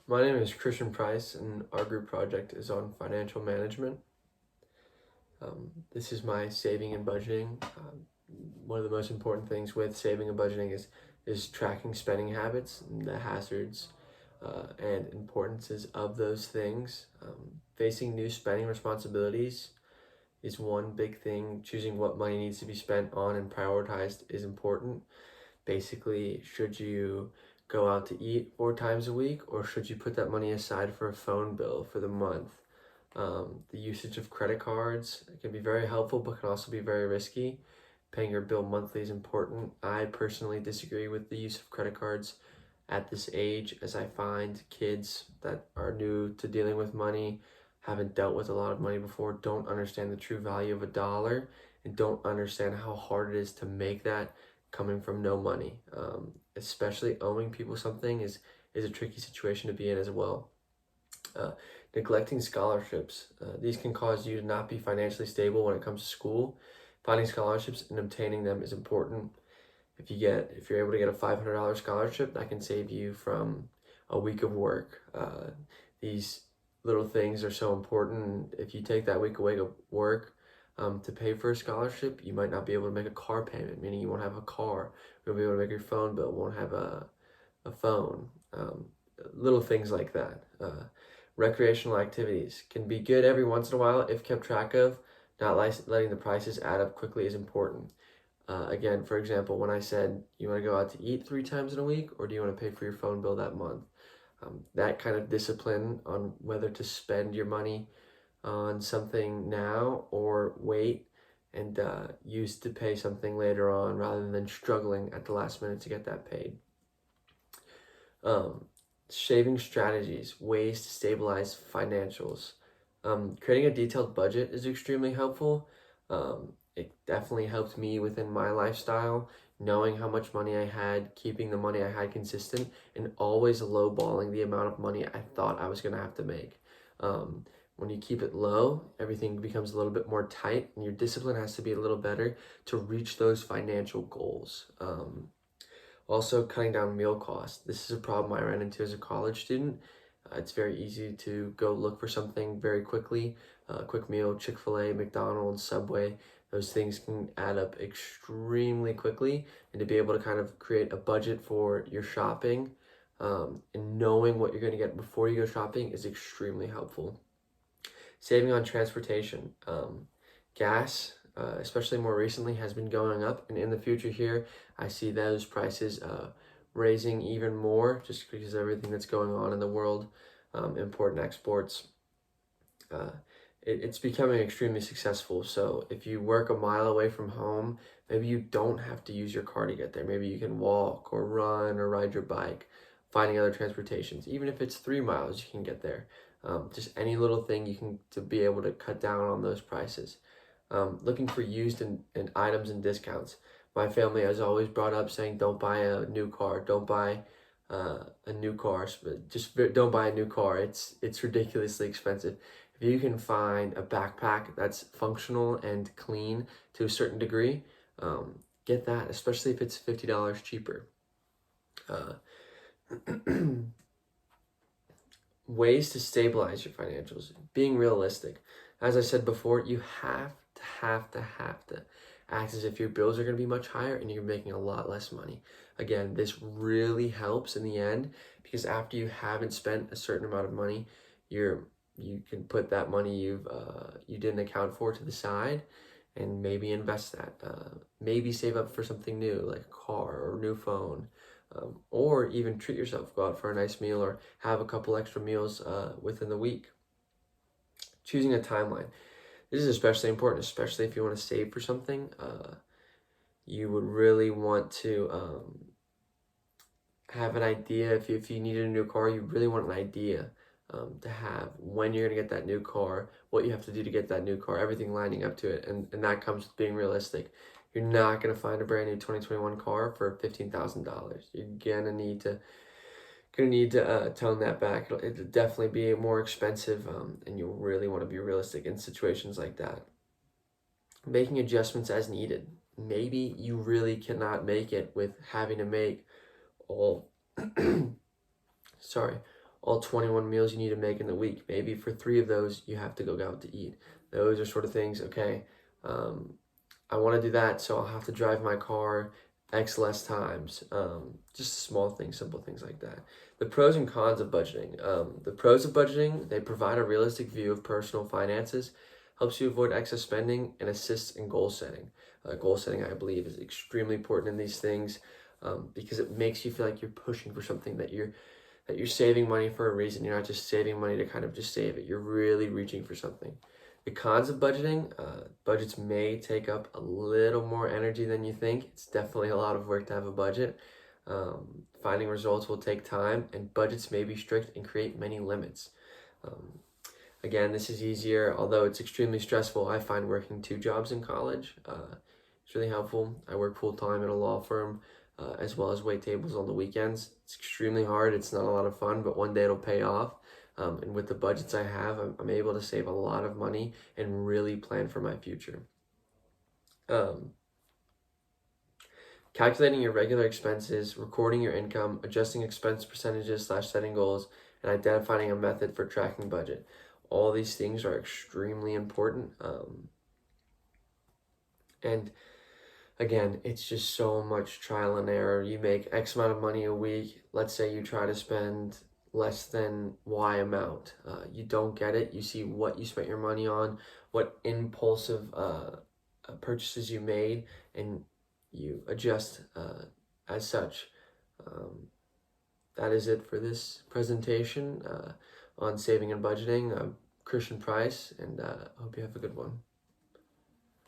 My name is Christian Price, and our group project is on financial management. This is my saving and budgeting. One of the most important things with saving and budgeting is tracking spending habits and the hazards and importances of those things. Facing new spending responsibilities is one big thing. Choosing what money needs to be spent on and prioritized is important. Basically, should you go out to eat 4 times a week, or should you put that money aside for a phone bill for the month? The usage of credit cards can be very helpful, but can also be very risky. Paying your bill monthly is important. I personally disagree with the use of credit cards at this age, as I find kids that are new to dealing with money, haven't dealt with a lot of money before, don't understand the true value of a dollar, and don't understand how hard it is to make that coming from no money. Especially owing people something is a tricky situation to be in as well. Uh, Neglecting scholarships. These can cause you to not be financially stable when it comes to school. Finding scholarships and obtaining them is important. If you're able to get a $500 scholarship, that can save you from a week of work. These little things are so important. If you take that week away of work to pay for a scholarship, you might not be able to make a car payment, meaning you won't have a car. You won't be able to make your phone bill, won't have a phone. Little things like that. Recreational activities can be good every once in a while if kept track of. Not letting the prices add up quickly is important. Again, for example, when I said you want to go out to eat 3 times in a week, or do you want to pay for your phone bill that month? That kind of discipline on whether to spend your money on something now or wait and use to pay something later on, rather than struggling at the last minute to get that paid. Saving strategies, ways to stabilize financials. Creating a detailed budget is extremely helpful. It definitely helped me within my lifestyle, knowing how much money I had, keeping the money I had consistent, and always lowballing the amount of money I thought I was going to have to make. When you keep it low, everything becomes a little bit more tight, and your discipline has to be a little better to reach those financial goals. Also, cutting down meal costs. This is a problem I ran into as a college student. It's very easy to go look for something very quickly. Quick meal, Chick-fil-A, McDonald's, Subway, those things can add up extremely quickly. And to be able to kind of create a budget for your shopping and knowing what you're going to get before you go shopping is extremely helpful. Saving on transportation. Gas, especially more recently, has been going up, and in the future here, I see those prices raising even more, just because of everything that's going on in the world, import and exports. It's becoming extremely successful. So if you work a mile away from home, maybe you don't have to use your car to get there. Maybe you can walk or run or ride your bike, finding other transportations. Even if it's 3 miles, you can get there. Just any little thing you can to be able to cut down on those prices. Looking for used and items and discounts. My family has always brought up saying, don't buy a new car, don't buy a new car, just don't buy a new car. It's ridiculously expensive. If you can find a backpack that's functional and clean to a certain degree, get that, especially if it's $50 cheaper. Ways to stabilize your financials. Being realistic. As I said before, you have to act as if your bills are going to be much higher and you're making a lot less money. Again, this really helps in the end, because after you haven't spent a certain amount of money, you can put that money you didn't account for to the side and maybe invest that. Maybe save up for something new, like a car or a new phone. Or even treat yourself, go out for a nice meal or have a couple extra meals within the week. Choosing a timeline. This is especially important, especially if you want to save for something. You would really want to have an idea. If you needed a new car, you really want an idea to have when you're going to get that new car, what you have to do to get that new car, everything lining up to it. And that comes with being realistic. You're not going to find a brand new 2021 car for $15,000. You're gonna need to tone that back. It'll definitely be more expensive, and you'll really want to be realistic in situations like that. Making adjustments as needed. Maybe you really cannot make it with having to make all all 21 meals you need to make in the week. Maybe for 3 of those, you have to go out to eat. Those are sort of things, okay, I want to do that, so I'll have to drive my car X less times. Just small things, simple things like that. The pros and cons of budgeting. The pros of budgeting, they provide a realistic view of personal finances, helps you avoid excess spending, and assists in goal setting. Goal setting, I believe, is extremely important in these things because it makes you feel like you're pushing for something, that you're saving money for a reason. You're not just saving money to kind of just save it. You're really reaching for something. The cons of budgeting, budgets may take up a little more energy than you think. It's definitely a lot of work to have a budget. Finding results will take time, and budgets may be strict and create many limits. Um, Again, this is easier, although it's extremely stressful. I find working 2 jobs in college. It's really helpful. I work full-time at a law firm, as well as wait tables on the weekends. It's extremely hard. It's not a lot of fun, but one day it'll pay off. And with the budgets I have, I'm able to save a lot of money and really plan for my future. Um, Calculating your regular expenses, recording your income, adjusting expense percentages / setting goals, and identifying a method for tracking budget. All these things are extremely important. And again, it's just so much trial and error. You make X amount of money a week. Let's say you try to spend less than Y amount. You don't get it. You see what you spent your money on, what impulsive purchases you made, and you adjust as such. That is it for this presentation on saving and budgeting. I'm Christian Price, and I hope you have a good one.